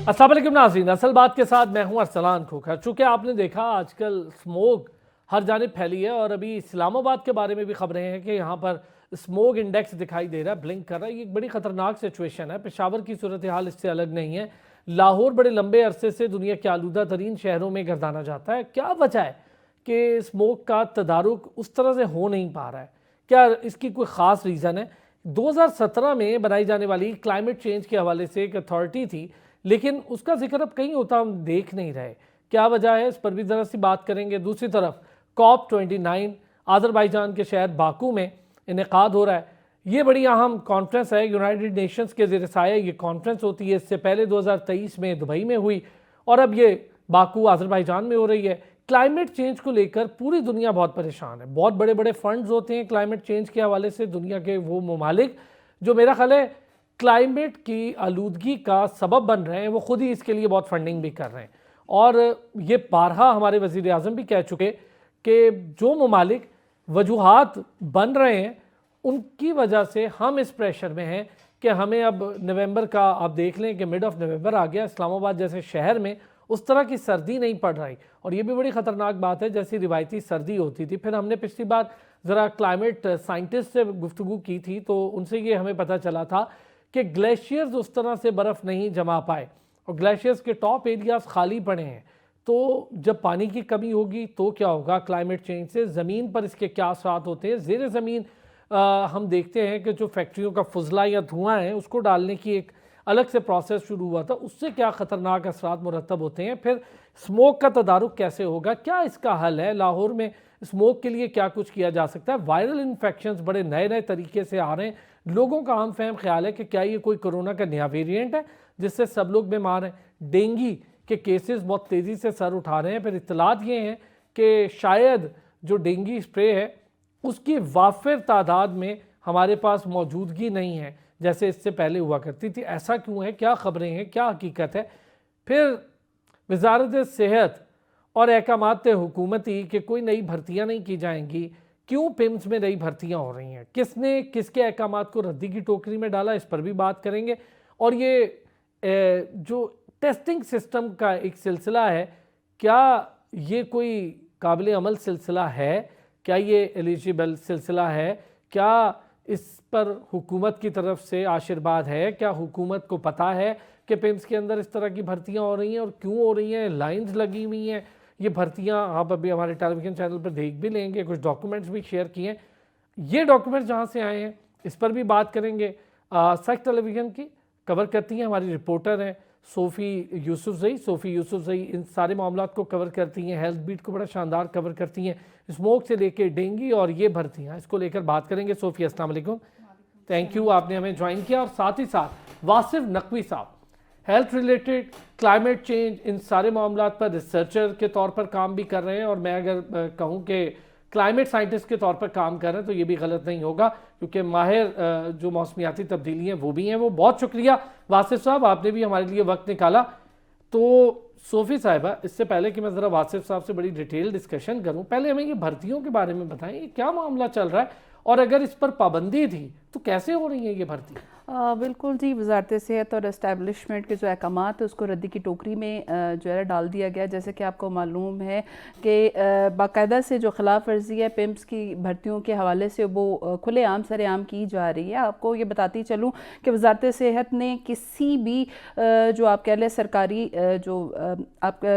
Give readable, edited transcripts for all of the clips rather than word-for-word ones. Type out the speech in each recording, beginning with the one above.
अस्सलाम वालेकुम नाज़रीन, असल बात के साथ मैं हूं अरसलान खोखर। चूँकि आपने देखा आजकल स्मोक हर जानिब फैली है और अभी इस्लामाबाद के बारे में भी खबरें हैं कि यहाँ पर स्मोक इंडेक्स दिखाई दे रहा है, ब्लिंक कर रहा है। ये एक बड़ी ख़तरनाक सिचुएशन है। पेशावर की सूरत हाल इससे अलग नहीं है। लाहौर बड़े लंबे अरसे से दुनिया के आलूदा तरीन शहरों में गर्दाना जाता है। क्या वजह है कि स्मोक का तदारुक उस तरह से हो नहीं पा रहा है? क्या इसकी कोई ख़ास रीज़न है? 2017 में बनाई जाने वाली क्लाइमेट चेंज के हवाले से एक अथॉरिटी थी, लेकिन उसका जिक्र अब कहीं होता हम देख नहीं रहे। क्या वजह है, इस पर भी ज़रा सी बात करेंगे। दूसरी तरफ COP29 आज़रबाईजान के शहर बाकू में इनेकाद हो रहा है। ये बड़ी अहम कॉन्फ्रेंस है, यूनाइटेड नेशंस के ज़ेर साया ये कॉन्फ्रेंस होती है। इससे पहले 2023 में दुबई में हुई और अब ये बाकू आज़रबाईजान में हो रही है। क्लाइमेट चेंज को लेकर पूरी दुनिया बहुत परेशान है। बहुत बड़े बड़े फंड्स होते हैं क्लाइमेट चेंज के हवाले से, दुनिया के वो ममालिक जो मेरा ख्याल है क्लाइमेट की आलूदगी का सबब बन रहे हैं, वो खुद ही इसके लिए बहुत फंडिंग भी कर रहे हैं। और ये बारहा हमारे वज़ीर आज़म भी कह चुके कि जो ममालिक वजूहात बन रहे हैं उनकी वजह से हम इस प्रेशर में हैं कि हमें अब नवंबर का, आप देख लें कि मिड ऑफ नवंबर आ गया, इस्लामाबाद जैसे शहर में उस तरह की सर्दी नहीं पड़ रही। और ये भी बड़ी ख़तरनाक बात है, जैसी रिवायती सर्दी होती थी। फिर हमने पिछली बार ज़रा क्लाइमेट साइंटिस्ट से गुफ्तगू की थी तो उनसे ये हमें पता चला था कि ग्लेशियर्स उस तरह से बर्फ़ नहीं जमा पाए और ग्लेशियर्स के टॉप एरियाज खाली पड़े हैं। तो जब पानी की कमी होगी तो क्या होगा क्लाइमेट चेंज से, ज़मीन पर इसके क्या असरात होते हैं। ज़ेर ज़मीन हम देखते हैं कि जो फैक्ट्रियों का फुजला या धुआं है उसको डालने की एक अलग से प्रोसेस शुरू हुआ था, उससे क्या ख़तरनाक असरात मुरतब होते हैं। फिर स्मोक का तदारुक कैसे होगा, क्या इसका हल है? लाहौर में स्मोक के लिए क्या कुछ किया जा सकता है? वायरल इन्फेक्शंस बड़े नए नए तरीके से आ रहे हैं। लोगों का आम फहम ख्याल है कि क्या ये कोई कोरोना का नया वेरिएंट है जिससे सब लोग बीमार हैं। डेंगू के केसेस बहुत तेज़ी से सर उठा रहे हैं। फिर इत्तलात ये हैं कि शायद जो डेंगू स्प्रे है उसकी वाफिर तादाद में हमारे पास मौजूदगी नहीं है जैसे इससे पहले हुआ करती थी। ऐसा क्यों है, क्या ख़बरें हैं, क्या हकीकत है? फिर वजारत सेहत और अहकामात हुकूमती कि कोई नई भर्तियाँ नहीं की जाएंगी, क्यों पिम्स में नई भर्तियाँ हो रही हैं, किसने किसके अहकामात को रद्दी की टोकरी में डाला, इस पर भी बात करेंगे। और ये जो टेस्टिंग सिस्टम का एक सिलसिला है, क्या ये कोई काबिल अमल सिलसिला है, क्या ये एलिजिबल सिलसिला है, क्या इस पर हुकूमत की तरफ से आशीर्वाद है, क्या हुकूमत को पता है कि पिम्स के अंदर इस तरह की भर्तियाँ हो रही हैं और क्यों हो रही हैं, लाइंस लगी हुई हैं। ये भर्तियाँ आप अभी हमारे टेलीविज़न चैनल पर देख भी लेंगे, कुछ डॉक्यूमेंट्स भी शेयर किए हैं। ये डॉक्यूमेंट्स जहाँ से आए हैं इस पर भी बात करेंगे। सच टेलीविज़न की कवर करती हैं हमारी रिपोर्टर हैं सोफ़ी यूसुफजई इन सारे मामलों को कवर करती हैं। हेल्थ बीट को बड़ा शानदार कवर करती हैं, स्मोक से लेके डेंगू और ये भर्तियाँ, इसको लेकर बात करेंगे। सोफ़ी अस्सलाम वालेकुम, थैंक यू आपने हमें ज्वाइन किया। और साथ ही साथ वासिफ नकवी साहब हेल्थ रिलेटेड, क्लाइमेट चेंज, इन सारे मामलों पर रिसर्चर के तौर पर काम भी कर रहे हैं। और मैं अगर कहूँ कि क्लाइमेट साइंटिस्ट के तौर पर काम कर रहे हैं तो ये भी गलत नहीं होगा, क्योंकि माहिर जो मौसमियाती तब्दीली हैं वो भी हैं। वो बहुत शुक्रिया वासिफ साहब, आपने भी हमारे लिए वक्त निकाला। तो सोफ़ी साहिबा, इससे पहले कि मैं ज़रा वासिफ साहब से बड़ी डिटेल डिस्कशन करूँ, पहले हमें ये भर्तियों के बारे में बताएं, ये क्या मामला चल रहा है और अगर इस पर पाबंदी थी तो कैसे हो रही है ये भर्ती? बिल्कुल जी, वजारत सेहत और इस्टेब्लिशमेंट के जो अहकामात है उसको रद्दी की टोकरी में जो है डाल दिया गया। जैसे कि आपको मालूम है कि बाकायदा से जो खिलाफ वर्जी है पिम्स की भर्तियों के हवाले से वो खुलेआम सरेआम की जा रही है। आपको ये बताती चलूँ कि वजारत सेहत ने किसी भी जो आप कह लें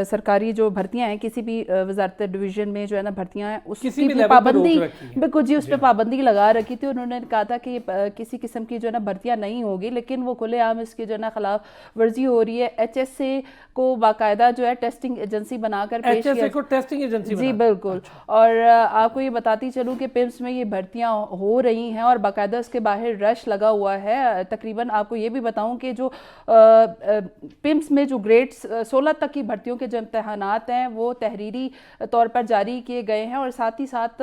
सरकारी जो भर्तियाँ हैं, किसी भी वजारत डिवीज़न में जो है ना भर्तियाँ हैं उसकी भी पाबंदी, बिल्कुल जी, उस पर पाबंदी लगा रखी थी। उन्होंने कहा था कि किसी किस्म की जो है ना भर्तियाँ नहीं होगी, लेकिन वो खुलेआम इसकी जो है ना खिलाफ वर्जी हो रही है। HSA को बाकायदा जो है टेस्टिंग एजेंसी बनाकर पेश किया, को टेस्टिंग एजेंसी जी बिल्कुल। अच्छा। और आपको ये बताती चलूँ कि पिम्स में ये भर्तियाँ हो रही हैं और बाकायदा इसके बाहर रश लगा हुआ है। तकरीबन आपको ये भी बताऊँ कि जो पिम्स में जो ग्रेड 16 तक की भर्तियों के जो इम्तहानात हैं वो तहरीरी तौर पर जारी किए गए हैं। और साथ ही साथ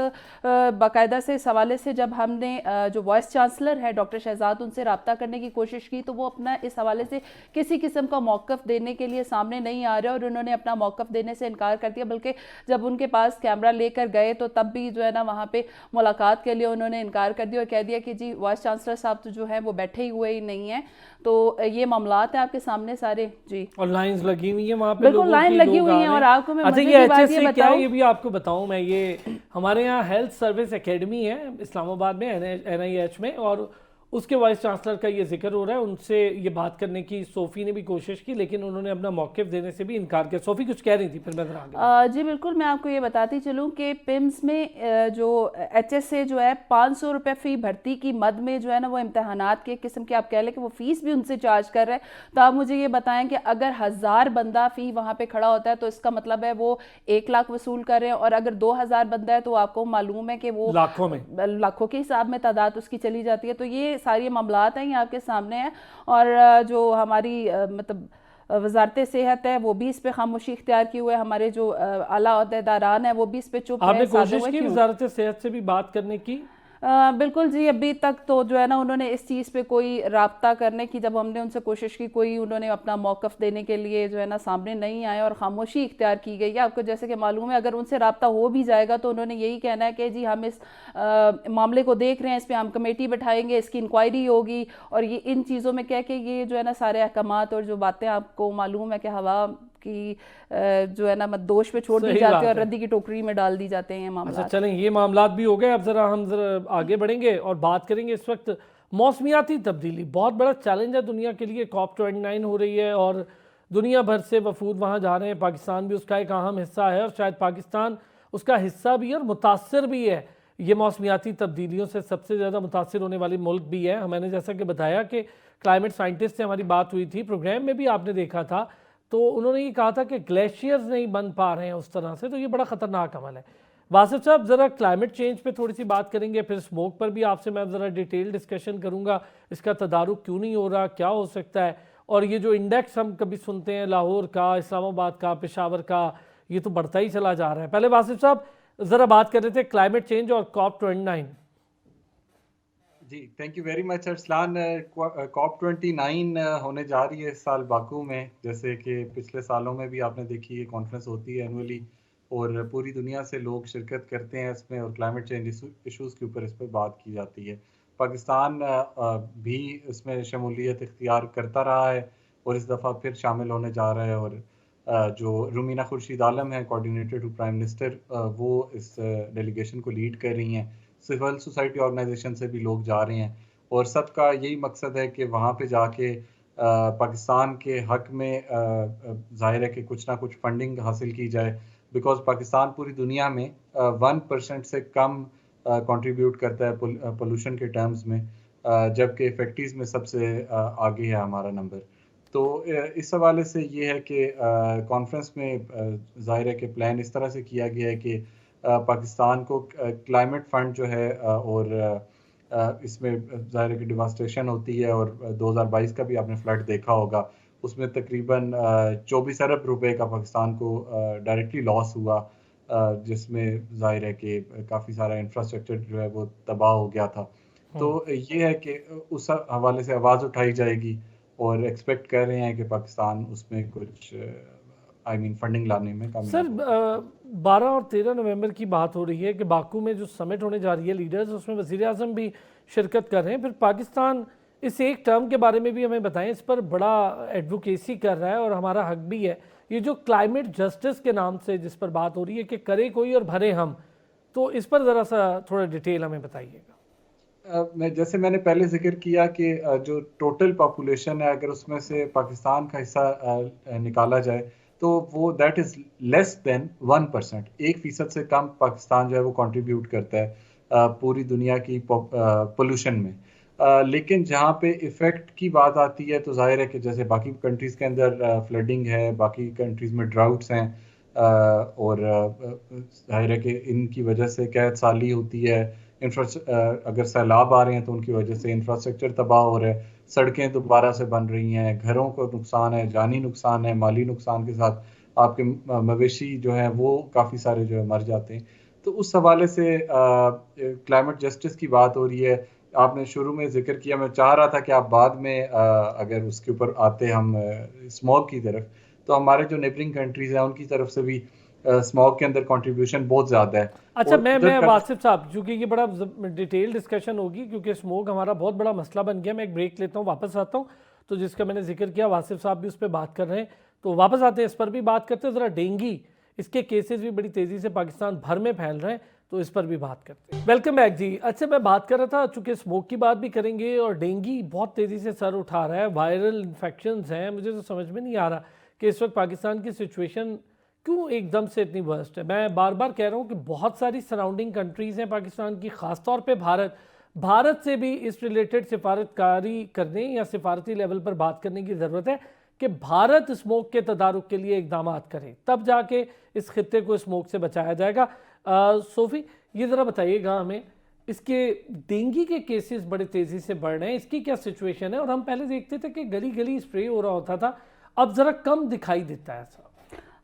बाकायदा से इस हवाले से जब हमने जो वाइस चांसलर है डॉक्टर शहजाद, उनसे रब्ता रब्ता करने की कोशिश की तो वो अपना इस हवाले से किसी किस्म का मौक़िफ़ देने के लिए सामने नहीं आ रहे और उन्होंने अपना मौक़िफ़ देने से इनकार कर दिया, बल्कि जब उनके पास कैमरा लेकर गए तो तब भी जो है ना वहाँ पे मुलाकात के लिए उन्होंने इनकार कर दिया और कह दिया कि जी वाइस चांसलर साहब तो जो है वो बैठे ही हुए ही नहीं हैं। तो ये मामलात हैं आपके सामने सारे जी, और लाइंस लगी हुई है वहाँ पे, बिल्कुल लोगों लाइन की, लगी लोग हुई आ हैं। रहे और हैं। आपको मैं अच्छा, मजे ये की बात HSA ये क्या है बताऊं, ये भी आपको बताऊं मैं। ये हमारे यहाँ हेल्थ सर्विस एकेडमी है इस्लामाबाद में, NIH में, और उसके वाइस चांसलर का ये जिक्र हो रहा है। उनसे ये बात करने की सोफ़ी ने भी कोशिश की, लेकिन उन्होंने अपना मौक़िफ़ देने से भी इनकार किया। सोफ़ी कुछ कह रही थी, फिर मैं जरा आगे जी बिल्कुल, मैं आपको ये बताती चलूँ कि पिम्स में जो HSA जो है 500 रुपये फ़ी भर्ती की मद में जो है ना वो इम्तहानात के किस्म की आप कह लें कि वो फ़ीस भी उनसे चार्ज कर रहे हैं। तो आप मुझे ये बताएं कि अगर 1000 बंदा फ़ी वहाँ पे खड़ा होता है तो इसका मतलब है वो 1 लाख वसूल कर रहे हैं, और अगर 2000 बंदा है तो आपको मालूम है कि वो लाखों में, लाखों के हिसाब में तादाद उसकी चली जाती है। तो ये सारी मामलात हैं, ये आपके सामने हैं। और जो हमारी मतलब वजारत सेहत है वो भी इस पे खामोशी इख्तियार की हुए है, हमारे जो आला ओहदेदारान है वो भी इस पे चुप है, आपने साधे कोशिश हुए की क्यों? वजारत सेहत से भी बात करने की? बिल्कुल जी, अभी तक तो जो है ना उन्होंने इस चीज़ पे कोई राब्ता करने की, जब हमने उनसे कोशिश की, कोई उन्होंने अपना मौक़िफ़ देने के लिए जो है ना सामने नहीं आए और खामोशी इख्तियार की गई है। आपको जैसे कि मालूम है, अगर उनसे राब्ता हो भी जाएगा तो उन्होंने यही कहना है कि जी हम इस मामले को देख रहे हैं, इस पर हम कमेटी बैठाएंगे, इसकी इंक्वायरी होगी, और ये इन चीज़ों में कह के ये जो है ना सारे अहकामात और जो बातें आपको मालूम है कि हवा की जो है ना दोष पे छोड़ दी सही जाती बात है और है। रद्दी की टोकरी में डाल दी जाते हैं अच्छा मामला। चलें, ये मामलात भी हो गए। अब हम आगे बढ़ेंगे और बात करेंगे इस वक्त मौसमियाती तब्दीली। बहुत बड़ा चैलेंज है दुनिया के लिए। COP29 हो रही है और दुनिया भर से वफूद वहाँ जा रहे हैं। पाकिस्तान भी उसका एक अहम हिस्सा है और शायद पाकिस्तान उसका हिस्सा भी है और मुतासर भी है। ये मौसमियाती तब्दीलियों से सबसे ज़्यादा मुतासर होने वाली मुल्क भी है। मैंने जैसा कि बताया कि क्लाइमेट साइंटिस्ट से हमारी बात हुई थी, प्रोग्राम में भी आपने देखा था, तो उन्होंने ये कहा था कि ग्लेशियर्स नहीं बन पा रहे हैं उस तरह से, तो ये बड़ा ख़तरनाक अमल है। वासिफ साहब, ज़रा क्लाइमेट चेंज पे थोड़ी सी बात करेंगे, फिर स्मोक पर भी आपसे मैं ज़रा डिटेल डिस्कशन करूँगा। इसका तदारुक क्यों नहीं हो रहा, क्या हो सकता है, और ये जो इंडेक्स हम कभी सुनते हैं लाहौर का, इस्लामाबाद का, पेशावर का, ये तो बढ़ता ही चला जा रहा है। पहले वासिफ साहब ज़रा बात कर रहे थे क्लाइमेट चेंज और COP29। जी, thank you very much Arsalan. COP29 होने जा रही है इस साल बाकू में। जैसे कि पिछले सालों में भी आपने देखी, ये कॉन्फ्रेंस होती है एनुअली और पूरी दुनिया से लोग शिरकत करते हैं इसमें, और क्लाइमेट चेंज इशूज़ के ऊपर इस पर बात की जाती है। पाकिस्तान भी इसमें शमूलियत इख्तियार करता रहा है और इस दफ़ा फिर शामिल होने जा रहा है। और जो रुमीना खुर्शीद आलम है, कोऑर्डिनेटर टू प्राइम मिनिस्टर, वो इस डेलीगेशन को लीड कर रही हैं। सिविल सोसाइटी ऑर्गेनाइजेशन से भी लोग जा रहे हैं और सबका यही मकसद है कि वहाँ पे जाके पाकिस्तान के हक में जाहिर है कि कुछ ना कुछ फंडिंग हासिल की जाए, बिकॉज पाकिस्तान पूरी दुनिया में 1% से कम कंट्रीब्यूट करता है पोल्यूशन के टर्म्स में, जबकि इफेक्टिव्स में सबसे आगे है हमारा नंबर। तो इस हवाले से ये है कि कॉन्फ्रेंस में जाहिर है कि प्लान इस तरह से किया गया है कि पाकिस्तान को क्लाइमेट फंड जो है और इसमें ज़ाहिर है कि डिवास्टेशन होती है, और 2022 का भी आपने फ्लड देखा होगा, उसमें तकरीबन 24 अरब रुपए का पाकिस्तान को डायरेक्टली लॉस हुआ, जिसमें ज़ाहिर है कि काफ़ी सारा इंफ्रास्ट्रक्चर जो है वो तबाह हो गया था। तो ये है कि उस हवाले से आवाज़ उठाई जाएगी और एक्सपेक्ट कर रहे हैं कि पाकिस्तान उसमें कुछ फंडिंग लाने में कामयाब सर, हो। 12 और 13 नवंबर की बात हो रही है कि बाकू में जो समिट होने जा रही है लीडर्स, उसमें वज़ीर आज़म भी शिरकत कर रहे हैं। फिर पाकिस्तान इस एक टर्म के बारे में भी हमें बताएं, इस पर बड़ा एडवोकेसी कर रहा है और हमारा हक भी है। ये जो क्लाइमेट जस्टिस के नाम से जिस पर बात हो रही है कि करे कोई और भरे हम, तो इस पर ज़रा सा थोड़ा डिटेल हमें बताइएगा। जैसे मैंने पहले जिक्र किया कि जो टोटल पॉपुलेशन है, अगर उसमें से पाकिस्तान का हिस्सा निकाला जाए तो वो दैट इज़ लेस देन 1%। 1% से कम पाकिस्तान जो है वो कंट्रीब्यूट करता है पूरी दुनिया की पोल्यूशन में। लेकिन जहाँ पे इफ़ेक्ट की बात आती है तो जाहिर है कि जैसे बाकी कंट्रीज़ के अंदर फ्लडिंग है, बाकी कंट्रीज़ में ड्राउट्स हैं, और जाहिर है कि इनकी वजह से कहत साली होती है, अगर सैलाब आ रहे हैं तो उनकी वजह से इंफ्रास्ट्रक्चर तबाह हो रहा है, सड़कें दोबारा से बन रही हैं, घरों को नुकसान है, जानी नुकसान है, माली नुकसान के साथ आपके मवेशी जो हैं वो काफ़ी सारे जो है मर जाते हैं। तो उस हवाले से क्लाइमेट जस्टिस की बात हो रही है। आपने शुरू में जिक्र किया, मैं चाह रहा था कि आप बाद में अगर उसके ऊपर आते हम स्मॉग की तरफ, तो हमारे जो नेबरिंग कंट्रीज हैं उनकी तरफ से भी स्मॉग के अंदर कंट्रीब्यूशन बहुत ज़्यादा है। अच्छा, और मैं उधर का वासिफ साहब, क्योंकि ये बड़ा डिटेल डिस्कशन होगी, क्योंकि स्मोक हमारा बहुत बड़ा मसला बन गया। मैं एक ब्रेक लेता हूँ, वापस आता हूँ। तो जिसका मैंने जिक्र किया, वासिफ साहब भी उस पर बात कर रहे हैं, तो वापस आते हैं, इस पर भी बात करते हैं। ज़रा डेंगी, इसके केसेस भी बड़ी तेज़ी से पाकिस्तान भर में फैल रहे हैं, तो इस पर भी बात करते हैं। वेलकम बैक जी। अच्छा, मैं बात कर रहा था, चूँकि स्मोक की बात भी करेंगे और डेंगी बहुत तेज़ी से सर उठा रहा है, वायरल इन्फेक्शंस हैं। मुझे तो समझ में नहीं आ रहा कि इस वक्त पाकिस्तान की सिचुएशन क्यों एकदम से इतनी वर्स्ट है। मैं बार बार कह रहा हूँ कि बहुत सारी सराउंडिंग कंट्रीज़ हैं पाकिस्तान की, ख़ास तौर पे भारत से भी इस रिलेटेड सिफारतकारी करने या सिफारती लेवल पर बात करने की ज़रूरत है कि भारत स्मोक के तदारुक के लिए इकदाम करें, तब जाके इस खित्ते को स्मोक से बचाया जाएगा। सोफ़ी, ये ज़रा बताइएगा हमें, इसके डेंगू के केसेस बड़े तेज़ी से बढ़ रहे हैं, इसकी क्या सिचुएशन है? और हम पहले देखते थे कि गली गली स्प्रे हो रहा होता था, अब ज़रा कम दिखाई देता है ऐसा।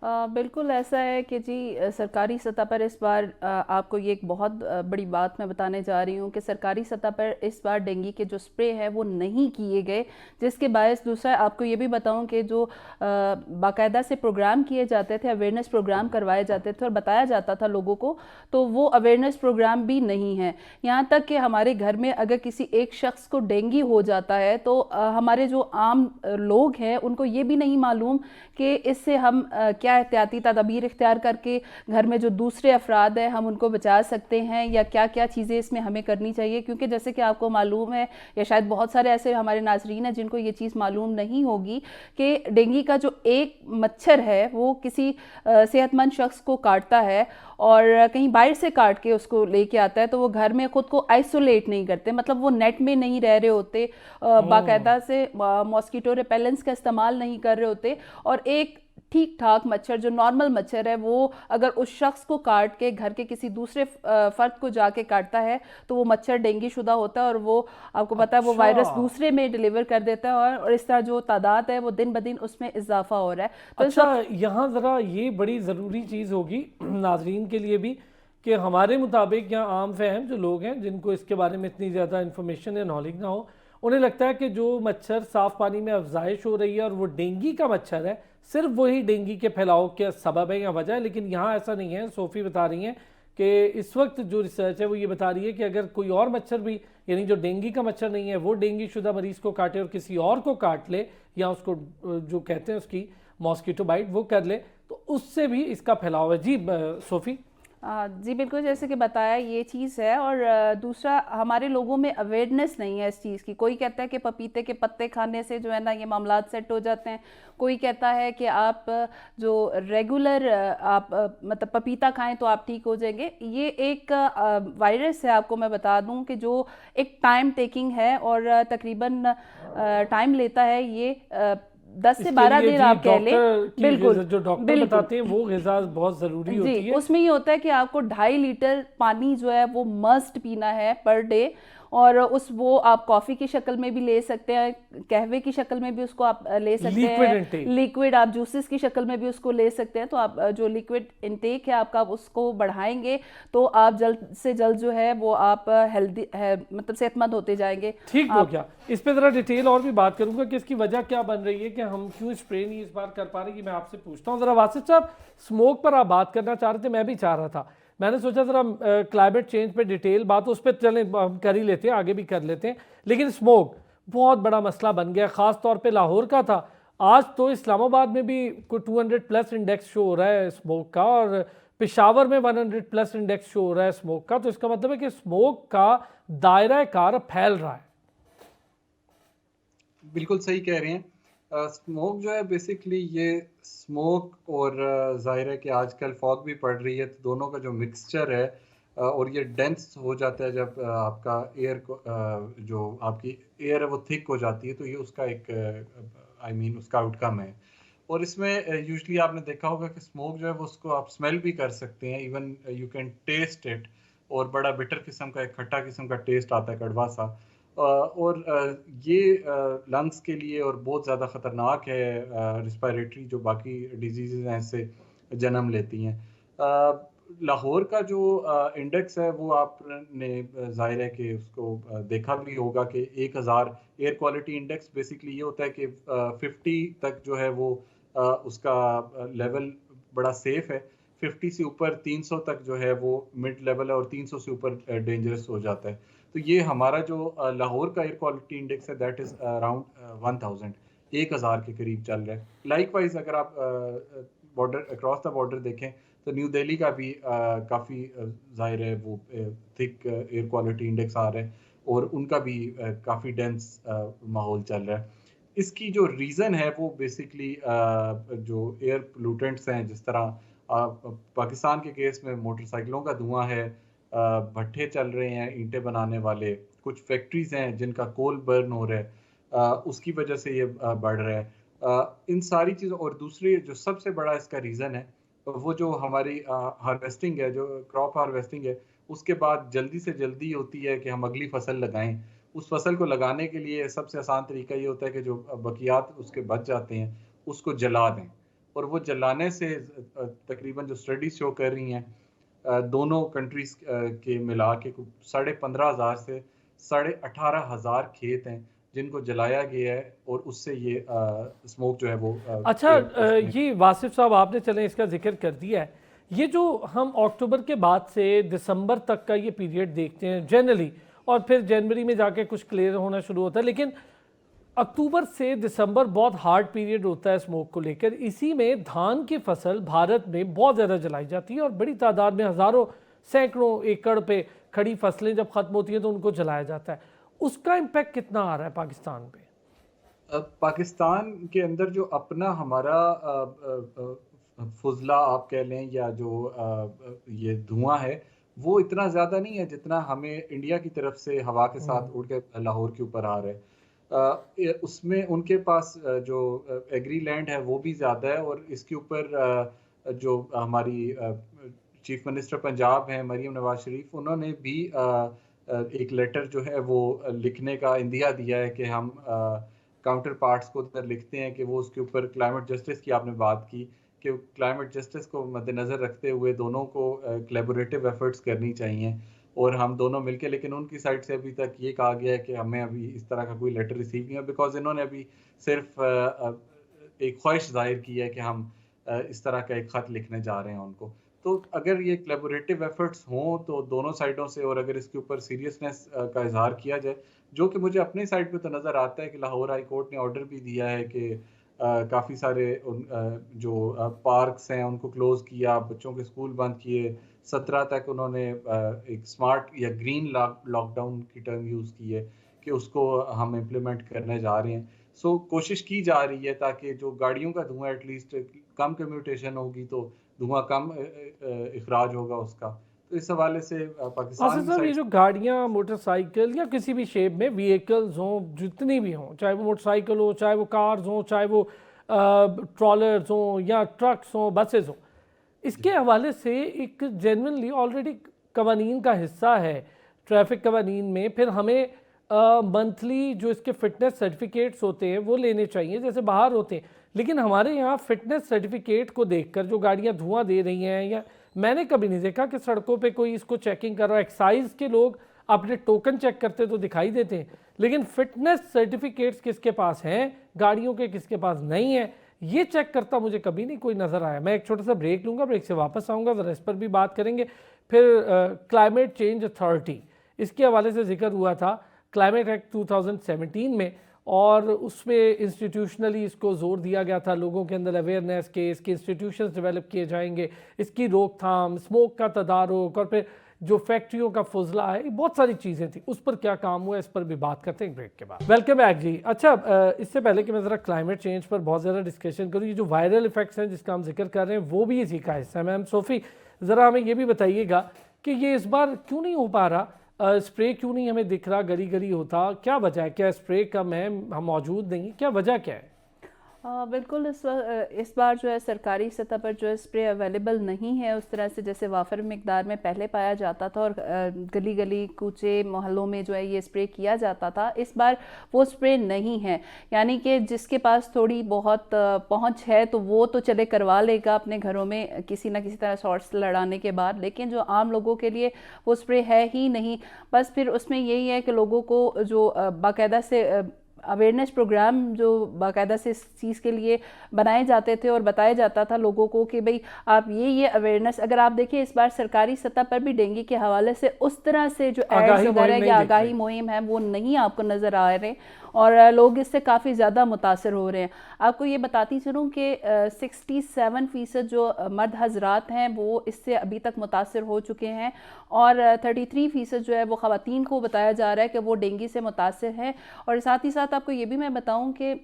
बिल्कुल ऐसा है कि जी सरकारी सतह पर इस बार आपको ये एक बहुत बड़ी बात मैं बताने जा रही हूँ कि सरकारी सतह पर इस बार डेंगू के जो स्प्रे है वो नहीं किए गए, जिसके बायस दूसरा आपको ये भी बताऊँ कि जो बाकायदा से प्रोग्राम किए जाते थे, अवेयरनेस प्रोग्राम करवाए जाते थे और बताया जाता था लोगों को, तो वो अवेयरनेस प्रोग्राम भी नहीं है। यहाँ तक कि हमारे घर में अगर किसी एक शख्स को डेंगू हो जाता है तो हमारे जो आम लोग हैं उनको ये भी नहीं मालूम कि इससे हम क्या एहतियाती तदबीर इख्तियार करके घर में जो दूसरे अफराद हैं हम उनको बचा सकते हैं, या क्या क्या चीज़ें इसमें हमें करनी चाहिए। क्योंकि जैसे कि आपको मालूम है, या शायद बहुत सारे ऐसे हमारे नाजरीन हैं जिनको ये चीज़ मालूम नहीं होगी कि डेंगू का जो एक मच्छर है वो किसी सेहतमंद शख्स को काटता है और कहीं बाहर से काट के उसको लेके आता है, तो वो घर में खुद को आइसोलेट नहीं करते, मतलब वो नेट में नहीं रह रहे होते, बाकायदा से मॉस्किटो रिपेलेंट्स का इस्तेमाल नहीं कर रहे होते, और एक ठीक ठाक मच्छर जो नॉर्मल मच्छर है वो अगर उस शख्स को काट के घर के किसी दूसरे फर्द को जाके काटता है तो वो मच्छर डेंगू शुदा होता है और वो आपको पता है वो वायरस दूसरे में डिलीवर कर देता है, और इस तरह जो तादाद है वो दिन ब दिन उसमें इजाफा हो रहा है। तो अच्छा, यहाँ ज़रा ये बड़ी ज़रूरी चीज़ होगी नाजरीन के लिए भी कि हमारे मुताबिक यहाँ आम फहम जो लोग हैं जिनको इसके बारे में इतनी ज़्यादा इन्फॉर्मेशन या नॉलेज ना हो, उन्हें लगता है कि जो मच्छर साफ़ पानी में अफजाइश हो रही है और वो डेंगू का मच्छर है, सिर्फ वही डेंगू के फैलाव के सबब है या वजह है। लेकिन यहाँ ऐसा नहीं है। सोफ़ी बता रही हैं कि इस वक्त जो रिसर्च है वो ये बता रही है कि अगर कोई और मच्छर भी, यानी जो डेंगू का मच्छर नहीं है, वो डेंगू शुदा मरीज़ को काटे और किसी और को काट ले, या उसको जो कहते हैं उसकी मॉस्किटो बाइट वो कर ले, तो उससे भी इसका फैलाव है। जी सोफ़ी। जी बिल्कुल, जैसे कि बताया ये चीज़ है, और दूसरा हमारे लोगों में अवेयरनेस नहीं है इस चीज़ की। कोई कहता है कि पपीते के पत्ते खाने से जो है ना ये मामलात सेट हो जाते हैं, कोई कहता है कि आप जो रेगुलर आप मतलब पपीता खाएं तो आप ठीक हो जाएंगे। ये एक वायरस है, आपको मैं बता दूं कि जो एक टाइम टेकिंग है और तकरीबन टाइम लेता है, ये 10 से 12 दिन आप कह लें। बिल्कुल, जो डॉक्टर बताते हैं वो ग़िज़ा बहुत ज़रूरी होती है। उसमें ये होता है कि आपको 2.5 लीटर पानी जो है वो मस्ट पीना है पर डे, और वो आप कॉफ़ी की शक्ल में भी ले सकते हैं, कहवे की शक्ल में भी उसको आप ले सकते हैं, लिक्विड आप जूसेस की शक्ल में भी उसको ले सकते हैं। तो आप जो लिक्विड इनटेक है आपका, उसको बढ़ाएंगे तो आप जल्द से जल्द जो है वो आप हेल्दी है, मतलब सेहतमंद होते जाएंगे। ठीक हो गया। इस पे ज़रा डिटेल और भी बात करूंगा कि इसकी वजह क्या बन रही है कि हम क्यों स्प्रे नहीं इस बार कर पा रहे, कि मैं आपसे पूछता हूँ। ज़रा वासिफ साहब, स्मोक पर आप बात करना चाह रहे थे, मैं भी चाह रहा था। मैंने सोचा ज़रा क्लाइमेट चेंज पे डिटेल बात उस पर चलें, हम कर ही लेते हैं, आगे भी कर लेते हैं। लेकिन स्मोक बहुत बड़ा मसला बन गया, ख़ास तौर पे लाहौर का था। आज तो इस्लामाबाद में भी कोई 200+ इंडेक्स शो हो रहा है स्मोक का, और पेशावर में 100+ इंडेक्स शो हो रहा है स्मोक का। तो इसका मतलब है कि स्मोक का दायरा कार फैल रहा है। बिल्कुल सही कह रहे हैं। स्मोक जो है बेसिकली ये स्मोक और ज़ाहिर है कि आजकल फॉग भी पड़ रही है, तो दोनों का जो मिक्सचर है और ये डेंस हो जाता है जब आपका एयर को जो आपकी एयर है वो थिक हो जाती है, तो ये उसका एक उसका आउटकम है। और इसमें यूजली आपने देखा होगा कि स्मोक जो है वो उसको आप स्मेल भी कर सकते हैं, even you can taste it, और बड़ा बिटर किस्म का, एक खट्टा किस्म का टेस्ट आता है, कड़वा सा। और ये लंग्स के लिए और बहुत ज़्यादा ख़तरनाक है, रिस्पायरेटरी जो बाकी डिजीज़ हैं इससे जन्म लेती हैं। लाहौर का जो इंडेक्स है वो आपने जाहिर है कि उसको देखा भी होगा कि 1000 एयर क्वालिटी इंडेक्स बेसिकली ये होता है कि 50 तक जो है वो उसका लेवल बड़ा सेफ है। 50 से ऊपर 300 तक जो है वो मिड लेवल है और 300 से ऊपर डेंजरस हो जाता है। तो ये हमारा जो लाहौर का एयर क्वालिटी इंडेक्स है दैट इज अराउंड 1000 के करीब चल रहा है। लाइकवाइज अगर आप बॉर्डर अक्रॉस द बॉर्डर देखें तो न्यू दिल्ली का भी काफ़ी जाहिर है वो थिक एयर क्वालिटी इंडेक्स आ रहा है और उनका भी काफ़ी डेंस माहौल चल रहा है। इसकी जो रीज़न है वो बेसिकली जो एयर पोल्यूटेंट्स हैं, जिस तरह पाकिस्तान के केस में मोटरसाइकिलों का धुआं है, भट्ठे चल रहे हैं ईंटें बनाने वाले, कुछ फैक्ट्रीज हैं जिनका कोल बर्न हो रहा है, उसकी वजह से ये बढ़ रहा है। इन सारी चीज़ों और दूसरी जो सबसे बड़ा इसका रीज़न है वो जो हमारी हार्वेस्टिंग है, जो क्रॉप हार्वेस्टिंग है, उसके बाद जल्दी से जल्दी होती है कि हम अगली फसल लगाएं। उस फसल को लगाने के लिए सबसे आसान तरीका ये होता है कि जो बकियात उसके बच जाते हैं उसको जला दें, और वो जलाने से तकरीबन जो स्टडीज शो कर रही हैं दोनों कंट्रीज के मिला के 15,500 से 18,500 खेत हैं जिनको जलाया गया है और उससे ये स्मोक जो है वो अच्छा, ये वासिफ साहब आपने चले इसका जिक्र कर दिया है। ये जो हम अक्टूबर के बाद से दिसंबर तक का ये पीरियड देखते हैं जनरली, और फिर जनवरी में जाके कुछ क्लियर होना शुरू होता है, लेकिन अक्टूबर से दिसंबर बहुत हार्ड पीरियड होता है स्मोक को लेकर। इसी में धान की फसल भारत में बहुत ज़्यादा जलाई जाती है और बड़ी तादाद में हज़ारों सैकड़ों एकड़ पे खड़ी फसलें जब ख़त्म होती हैं तो उनको जलाया जाता है। उसका इम्पैक्ट कितना आ रहा है पाकिस्तान पे? पाकिस्तान के अंदर जो अपना हमारा फुजला आप कह लें या जो ये धुआं है वो इतना ज़्यादा नहीं है जितना हमें इंडिया की तरफ से हवा के साथ उड़ के लाहौर के ऊपर आ रहा है। उसमें उनके पास जो एग्री लैंड है वो भी ज़्यादा है, और इसके ऊपर जो हमारी चीफ मिनिस्टर पंजाब हैं मरीम नवाज शरीफ, उन्होंने भी एक लेटर जो है वो लिखने का इंदिया दिया है कि हम काउंटर पार्ट्स को उधर लिखते हैं कि वो उसके ऊपर क्लाइमेट जस्टिस की आपने बात की कि क्लाइमेट जस्टिस को मद्देनज़र रखते हुए दोनों को कोलैबोरेटिव एफर्ट्स करनी चाहिए और हम दोनों मिलके, लेकिन उनकी साइड से अभी तक ये कहा गया है कि हमें अभी इस तरह का कोई लेटर रिसीव नहीं है, बिकॉज इन्होंने अभी सिर्फ एक ख्वाहिश जाहिर की है कि हम इस तरह का एक ख़त लिखने जा रहे हैं उनको। तो अगर ये कोलैबोरेटिव एफर्ट्स हों तो दोनों साइडों से, और अगर इसके ऊपर सीरियसनेस का इजहार किया जाए, जो कि मुझे अपनी साइड पे तो नज़र आता है कि लाहौर हाई कोर्ट ने ऑर्डर भी दिया है कि काफ़ी सारे जो पार्क्स हैं उनको क्लोज़ किया, बच्चों के स्कूल बंद किए, 17 तक उन्होंने एक स्मार्ट या ग्रीन लॉकडाउन की टर्म यूज़ की है कि उसको हम इम्प्लीमेंट करने जा रहे हैं। सो कोशिश की जा रही है ताकि जो गाड़ियों का धुआं एटलीस्ट कम कम्यूटेशन होगी तो धुआं कम इखराज होगा उसका। तो इस हवाले से पाकिस्तान सर ये जो गाड़ियाँ, मोटरसाइकिल या किसी भी शेप में व्हीकल्स हों, जितनी भी हों, चाहे वो मोटरसाइकिल हो, चाहे वो कार्स हों, चाहे वो ट्रॉलर्स हों या ट्रक्स हों, बसेस हों, इसके हवाले से एक जेन्युइनली ऑलरेडी कवानीन का हिस्सा है ट्रैफिक कवानीन में। फिर हमें मंथली जो इसके फिटनेस सर्टिफिकेट्स होते हैं वो लेने चाहिए जैसे बाहर होते हैं, लेकिन हमारे यहाँ फिटनेस सर्टिफिकेट को देखकर जो गाड़ियाँ धुआं दे रही हैं, या मैंने कभी नहीं देखा कि सड़कों पे कोई इसको चेकिंग कर रहा है। एक्साइज के लोग अपने टोकन चेक करते तो दिखाई देते हैं, लेकिन फिटनेस सर्टिफिकेट्स किसके पास हैं, गाड़ियों के किसके पास नहीं है, ये चेक करता मुझे कभी नहीं कोई नज़र आया। मैं एक छोटा सा ब्रेक लूँगा, ब्रेक से वापस आऊँगा, ज़रा इस पर भी बात करेंगे। फिर क्लाइमेट चेंज अथॉरिटी, इसके हवाले से जिक्र हुआ था क्लाइमेट एक्ट 2017 में, और उसमें इंस्टीट्यूशनली इसको जोर दिया गया था, लोगों के अंदर अवेयरनेस के, इसके इंस्टीट्यूशंस डेवलप किए जाएंगे, इसकी रोकथाम, स्मोक का तदारुक, और फिर जो फैक्ट्रियों का फुजला है, बहुत सारी चीज़ें थी। उस पर क्या काम हुआ, इस पर भी बात करते हैं ब्रेक के बाद। वेलकम बैक जी। अच्छा, इससे पहले कि मैं ज़रा क्लाइमेट चेंज पर बहुत ज़्यादा डिस्कशन करूँ, ये जो वायरल इफेक्ट्स हैं जिसका हम जिक्र कर रहे हैं वो भी इसी का हिस्सा है। मैम सोफ़ी, ज़रा हमें ये भी बताइएगा कि ये इस बार क्यों नहीं हो पा रहा, स्प्रे क्यों नहीं हमें दिख रहा, गली गली होता, क्या वजह है? क्या स्प्रे कम है, हम मौजूद नहीं, क्या वजह क्या है? बिल्कुल इस बार जो है सरकारी सतह पर जो है स्प्रे अवेलेबल नहीं है उस तरह से जैसे वाफर मिकदार में पहले पाया जाता था और गली गली कूचे मोहल्लों में जो है ये स्प्रे किया जाता था। इस बार वो स्प्रे नहीं है, यानी कि जिसके पास थोड़ी बहुत पहुंच है तो वो तो चले करवा लेगा अपने घरों में किसी ना किसी तरह शॉर्ट्स लड़ाने के बाद, लेकिन जो आम लोगों के लिए वो स्प्रे है ही नहीं। बस फिर उसमें यही है कि लोगों को जो बाकायदा से अवेयरनेस प्रोग्राम जो बाकायदा से इस चीज़ के लिए बनाए जाते थे और बताया जाता था लोगों को कि भाई आप ये अवेयरनेस, अगर आप देखें इस बार सरकारी सतह पर भी डेंगू के हवाले से उस तरह से जो एड्स वगैरह या आगाही मुहिम है वो नहीं आपको नज़र आ रहे और लोग इससे काफ़ी ज़्यादा मुतासर हो रहे हैं। आपको ये बताती चलूँ कि 67% जो मर्द हजरात हैं वो इससे अभी तक मुतासर हो चुके हैं और 33% जो है वो ख़वातीन को बताया जा रहा है कि वो डेंगू से मुतासर हैं। और साथ ही साथ आपको ये भी मैं बताऊं कि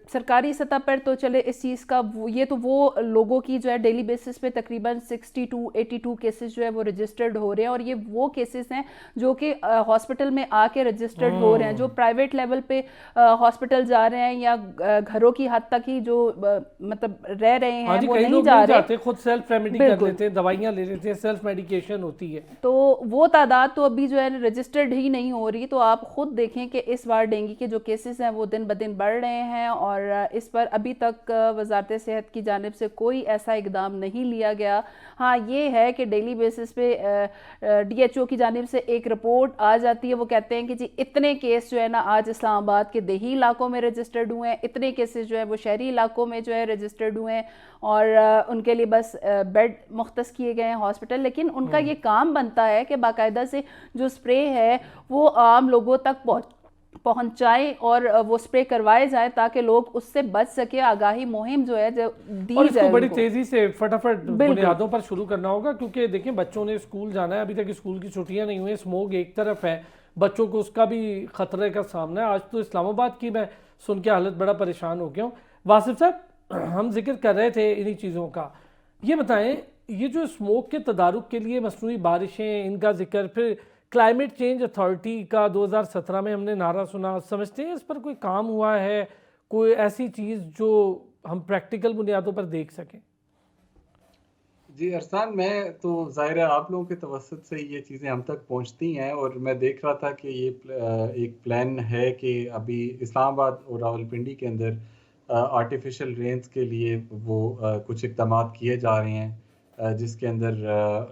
सरकारी सतह पर तो चले इस चीज़ का ये तो वो लोगों की जो है डेली बेसिस पे तकरीबन 62-82 केसेस जो है वो रजिस्टर्ड हो रहे हैं और ये वो केसेस हैं जो कि हॉस्पिटल में आके रजिस्टर्ड हो रहे हैं। जो प्राइवेट लेवल पे हॉस्पिटल जा रहे हैं या घरों की हद तक ही जो मतलब रह रहे हैं वो नहीं जा रहे, खुद सेल्फ रेमेडी कर लेते हैं, दवाइयाँ ले लेते हैं, सेल्फ मेडिकेशन होती है, तो वो तादाद तो अभी जो है रजिस्टर्ड ही नहीं हो रही। तो आप खुद देखें कि इस बार डेंगू के जो केसेस हैं वो दिन ब दिन बढ़ रहे हैं और इस पर अभी तक वजारत सेहत की जानिब से कोई ऐसा इकदाम नहीं लिया गया। हाँ ये है कि डेली बेसिस पे DHO की जानिब से एक रिपोर्ट आ जाती है, वो कहते हैं कि जी इतने केस जो है ना आज इस्लामाबाद के देही इलाकों में रजिस्टर्ड हुए हैं, इतने केसेस जो है वो शहरी इलाकों में जो है रजिस्टर्ड हुए हैं और उनके लिए बस बेड मुख्तस किए गए हैं हॉस्पिटल। लेकिन उनका ये काम बनता है कि बाकायदा से जो स्प्रे है वो आम लोगों तक पहुंचाए और वो स्प्रे करवाए जाए ताकि लोग उससे बच सके। आगाही मुहिम जो है जो दी और इसको जाए बड़ी तेजी से फटाफट बुनियादों पर शुरू करना होगा क्योंकि देखिए बच्चों ने स्कूल जाना है, अभी तक स्कूल की छुट्टियां नहीं हुई, स्मोक एक तरफ है, बच्चों को उसका भी खतरे का सामना है। आज तो इस्लामाबाद की मैं सुन के हालत बड़ा परेशान हो गया हूँ। वासिफ साहब हम जिक्र कर रहे थे इन्हीं चीज़ों का, ये बताएं ये जो स्मोक के तदारुक के लिए मसनूई बारिशें इनका जिक्र, फिर क्लाइमेट चेंज अथॉरिटी का 2017 में हमने नारा सुना, समझते हैं इस पर कोई काम हुआ है, कोई ऐसी चीज़ जो हम प्रैक्टिकल बुनियादों पर देख सकें? जी अरसान, मैं तो ज़ाहिर है आप लोगों के तवस्सुत से ये चीज़ें हम तक पहुंचती हैं और मैं देख रहा था कि ये एक प्लान है कि अभी इस्लामाबाद और रावलपिंडी के अंदर आर्टिफिशियल रेंस के लिए वो कुछ इक़दाम किए जा रहे हैं जिसके अंदर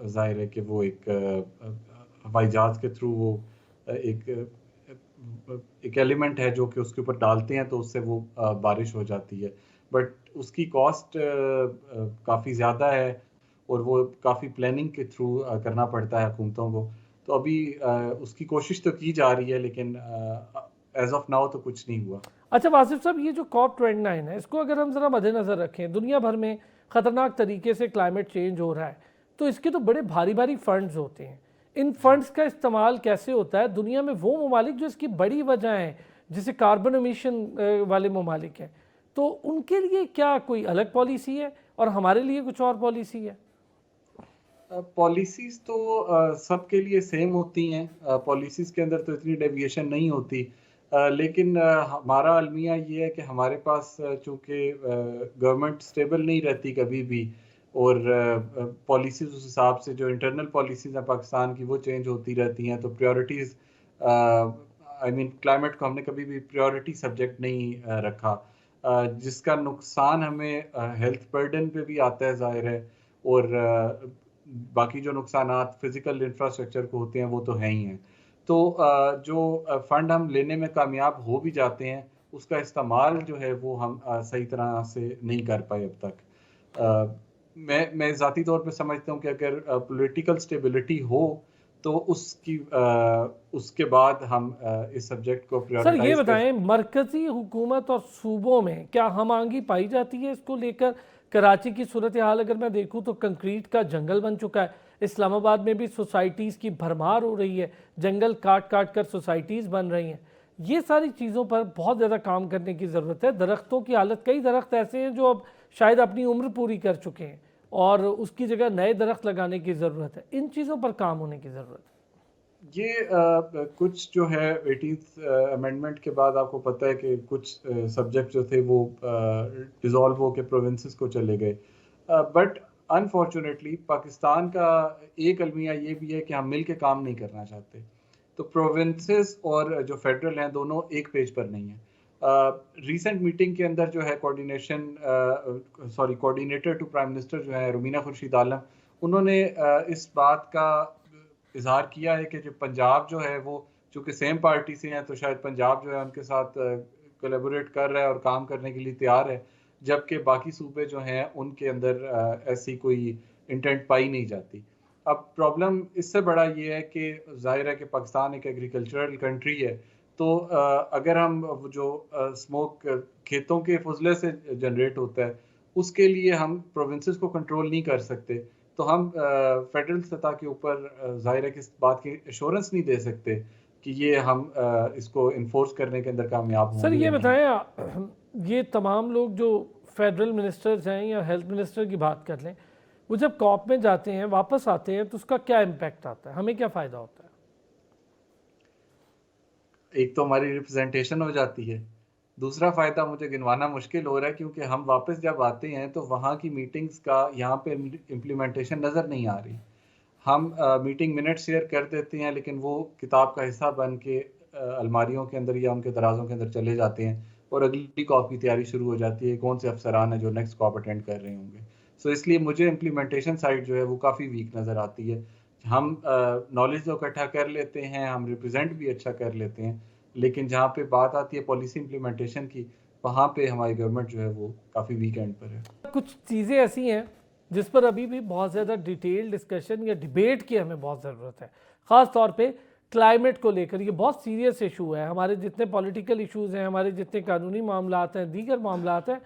ज़ाहिर है कि वो एक हवाई जहाज़ के थ्रू वो एक एलिमेंट है जो कि उसके ऊपर डालते हैं तो उससे वो बारिश हो जाती है, बट उसकी कॉस्ट काफ़ी ज़्यादा है और वो काफ़ी प्लानिंग के थ्रू करना पड़ता है हुकूमतों को। तो अभी उसकी कोशिश तो की जा रही है लेकिन एज ऑफ नाउ तो कुछ नहीं हुआ। अच्छा वासिफ साहब, ये जो COP29 है इसको अगर हम ज़रा मद्देनज़र रखें, दुनिया भर में ख़तरनाक तरीके से क्लाइमेट चेंज हो रहा है तो इसके तो बड़े भारी भारी फंड्स होते हैं, इन फंड्स का इस्तेमाल कैसे होता है? दुनिया में वो ममालिक जो इसकी बड़ी वजह हैं जैसे कार्बन एमिशन वाले ममालिक हैं, तो उनके लिए क्या कोई अलग पॉलिसी है और हमारे लिए कुछ और पॉलिसी है? पॉलिसीज़ तो सबके लिए सेम होती हैं, पॉलिसीज़ के अंदर तो इतनी डेविएशन नहीं होती, लेकिन हमारा अलमिया ये है कि हमारे पास चूँकि गवर्नमेंट स्टेबल नहीं रहती कभी भी और पॉलिसीज़ उस हिसाब से जो इंटरनल पॉलिसीज़ हैं पाकिस्तान की वो चेंज होती रहती हैं, तो प्रायोरिटीज़ आई मीन क्लाइमेट को हमने कभी भी प्रायोरिटी सब्जेक्ट नहीं रखा, जिसका नुकसान हमें हेल्थ बर्डन पे भी आता है ज़ाहिर है और बाकी जो नुकसानात फिज़िकल इंफ्रास्ट्रक्चर को होते हैं वो तो है ही हैं। तो जो फ़ंड हम लेने में कामयाब हो भी जाते हैं उसका इस्तेमाल जो है वो हम सही तरह से नहीं कर पाए अब तक। मैं ज़ाती तौर पे समझता हूँ कि अगर पॉलिटिकल स्टेबिलिटी हो तो उसके बाद हम इस सब्जेक्ट को सर ये बताएं, मरकज़ी हुकूमत और सूबों में क्या हम आंगी पाई जाती है इसको लेकर? कराची की सूरत हाल अगर मैं देखूं तो कंक्रीट का जंगल बन चुका है, इस्लामाबाद में भी सोसाइटीज़ की भरमार हो रही है, जंगल काट काट कर सोसाइटीज़ बन रही हैं। ये सारी चीज़ों पर बहुत ज़्यादा काम करने की ज़रूरत है। दरख्तों की हालत, कई दरख्त ऐसे हैं जो अब शायद अपनी उम्र पूरी कर चुके हैं और उसकी जगह नए दरख्त लगाने की ज़रूरत है। इन चीज़ों पर काम होने की ज़रूरत है। ये कुछ जो है 18th अमेंडमेंट के बाद आपको पता है कि कुछ सब्जेक्ट जो थे वो डिसॉल्व होकर प्रोविंसेस को चले गए, बट अनफॉर्चुनेटली पाकिस्तान का एक अलमिया ये भी है कि हम मिल के काम नहीं करना चाहते। तो प्रोविंसेस और जो फेडरल हैं दोनों एक पेज पर नहीं है। रिसेंट मीटिंग के अंदर जो है कोऑर्डिनेटर टू प्राइम मिनिस्टर जो है रुमीना खुर्शीद आलम, उन्होंने इस बात का इजहार किया है कि जो पंजाब जो है वो चूँकि सेम पार्टी से हैं तो शायद पंजाब जो है उनके साथ कोलैबोरेट कर रहा है और काम करने के लिए तैयार है, जबकि बाकी सूबे जो हैं उनके अंदर ऐसी कोई इंटेंट पाई नहीं जाती। अब प्रॉब्लम इससे बड़ा ये है कि जाहिर है कि पाकिस्तान एक एग्रीकल्चरल कंट्री है, तो अगर हम जो स्मोक खेतों के फजले से जनरेट होता है उसके लिए हम प्रोविंसेस को कंट्रोल नहीं कर सकते, तो हम फेडरल सतह के ऊपर जाहिर है कि इस बात की एश्योरेंस नहीं दे सकते कि ये हम इसको इन्फोर्स करने के अंदर कामयाब सर होंगे ये या नहीं। बताएं, ये तमाम लोग जो फेडरल मिनिस्टर्स हैं या हेल्थ मिनिस्टर की बात कर लें, वो जब कॉप में जाते हैं वापस आते हैं तो उसका क्या इम्पैक्ट आता है, हमें क्या फ़ायदा होता है? एक तो हमारी रिप्रेजेंटेशन हो जाती है, दूसरा फ़ायदा मुझे गिनवाना मुश्किल हो रहा है क्योंकि हम वापस जब आते हैं तो वहाँ की मीटिंग्स का यहाँ पे इम्प्लीमेंटेशन नज़र नहीं आ रही। हम मीटिंग मिनट शेयर कर देते हैं लेकिन वो किताब का हिस्सा बन के अलमारियों के अंदर या उनके दराजों के अंदर चले जाते हैं और अगली कॉप की तैयारी शुरू हो जाती है, कौन से अफसरान हैं जो नेक्स्ट कॉप अटेंड कर रहे होंगे। सो इसलिए मुझे इम्प्लीमेंटेशन साइड जो है वो काफ़ी वीक नज़र आती है। हम नॉलेज तो इकट्ठा कर लेते हैं, हम रिप्रेजेंट भी अच्छा कर लेते हैं, लेकिन जहाँ पे बात आती है पॉलिसी इम्प्लीमेंटेशन की, वहाँ पे हमारी गवर्नमेंट जो है वो काफ़ी वीक एंड पर है। कुछ चीज़ें ऐसी हैं जिस पर अभी भी बहुत ज़्यादा डिटेल डिस्कशन या डिबेट की हमें बहुत ज़रूरत है, ख़ास तौर पे क्लाइमेट को लेकर। ये बहुत सीरियस इशू है, हमारे जितने पॉलिटिकल इश्यूज़ हैं, हमारे जितने कानूनी मामलात हैं, दीगर मामलात हैं,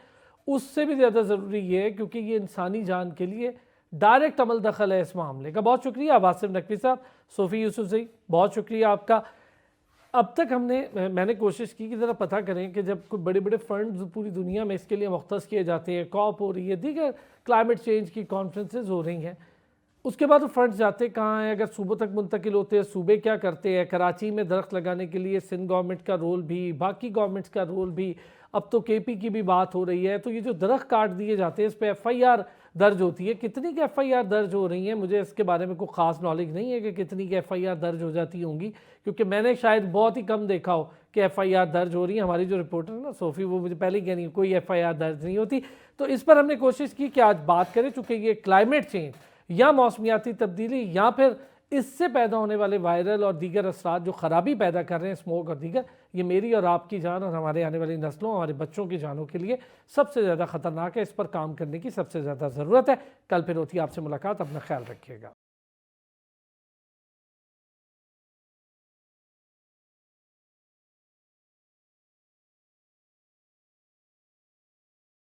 उससे भी ज़्यादा ज़रूरी ये है क्योंकि ये इंसानी जान के लिए डायरेक्ट अमल दखल है इस मामले का। बहुत शुक्रिया वासिम नकवी साहब, सोफ़ी यूसुफ़ज़ई, बहुत शुक्रिया आपका। अब तक मैंने कोशिश की कि ज़रा पता करें कि जब कोई बड़े बड़े फंड्स पूरी दुनिया में इसके लिए मुख्तस किए जाते हैं, कॉप हो रही है, दीगर क्लाइमेट चेंज की कॉन्फ्रेंसेज हो रही हैं, उसके बाद वो फंड्स जाते कहाँ हैं, अगर सूबों तक मुंतकिल होते हैं, सूबे क्या करते हैं? कराची में दरख्त लगाने के लिए सिंध गवर्नमेंट का रोल भी, बाकी गवर्नमेंट्स का रोल भी, अब तो केपी की भी बात हो रही है। तो ये जो दरख्त काट दिए जाते हैं इस पर FIR दर्ज होती है, कितनी की FIR दर्ज हो रही हैं? मुझे इसके बारे में कोई ख़ास नॉलेज नहीं है कि कितनी की FIR दर्ज हो जाती होंगी, क्योंकि मैंने शायद बहुत ही कम देखा हो कि FIR दर्ज हो रही है। हमारी जो रिपोर्टर है ना सोफ़ी, वो मुझे पहले ही कह रही है कोई FIR दर्ज नहीं होती। तो इस पर हमने कोशिश की कि आज बात करें, चूँकि ये क्लाइमेट चेंज या मौसमियाती तब्दीली या फिर इससे पैदा होने वाले वायरल और दीगर असरात जो ख़राबी पैदा कर रहे हैं, स्मोक और दीगर, ये मेरी और आपकी जान और हमारे आने वाली नस्लों, हमारे बच्चों की जानों के लिए सबसे ज़्यादा ख़तरनाक है। इस पर काम करने की सबसे ज़्यादा ज़रूरत है। कल फिर होती है आपसे मुलाकात, अपना ख्याल रखिएगा।